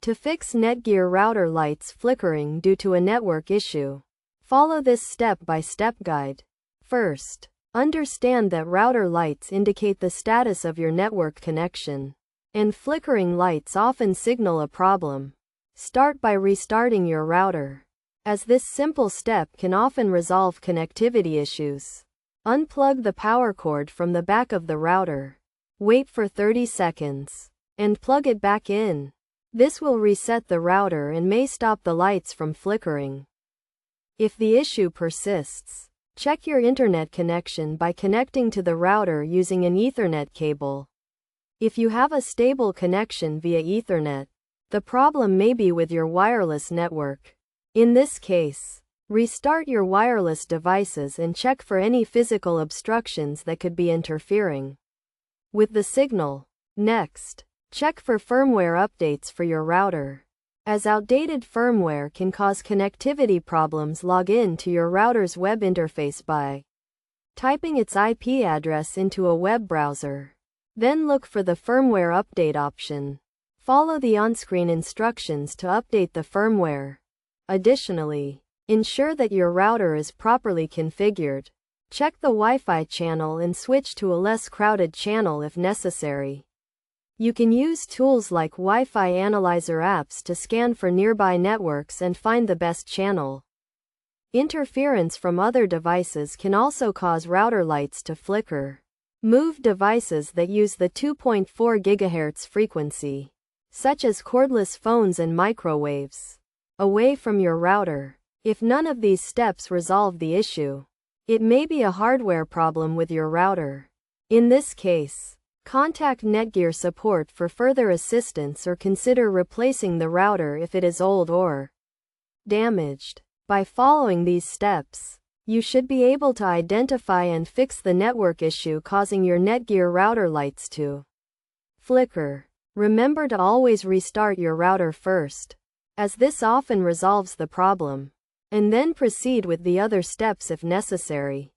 To fix Netgear router lights flickering due to a network issue, follow this step-by-step guide. First, understand that router lights indicate the status of your network connection, and flickering lights often signal a problem. Start by restarting your router, as this simple step can often resolve connectivity issues. Unplug the power cord from the back of the router. Wait for 30 seconds, and plug it back in. This will reset the router and may stop the lights from flickering. If the issue persists, check your internet connection by connecting to the router using an Ethernet cable. If you have a stable connection via Ethernet, the problem may be with your wireless network. In this case, restart your wireless devices and check for any physical obstructions that could be interfering with the signal. Next, check for firmware updates for your router, as outdated firmware can cause connectivity problems. Log in to your router's web interface by typing its IP address into a web browser. Then look for the firmware update option. Follow the on-screen instructions to update the firmware. Additionally, ensure that your router is properly configured. Check the Wi-Fi channel and switch to a less crowded channel if necessary. You can use tools like Wi-Fi analyzer apps to scan for nearby networks and find the best channel. Interference from other devices can also cause router lights to flicker. Move devices that use the 2.4 GHz frequency, such as cordless phones and microwaves, away from your router. If none of these steps resolve the issue, it may be a hardware problem with your router. In this case, contact Netgear support for further assistance or consider replacing the router if it is old or damaged. By following these steps, you should be able to identify and fix the network issue causing your Netgear router lights to flicker. Remember to always restart your router first, as this often resolves the problem, and then proceed with the other steps if necessary.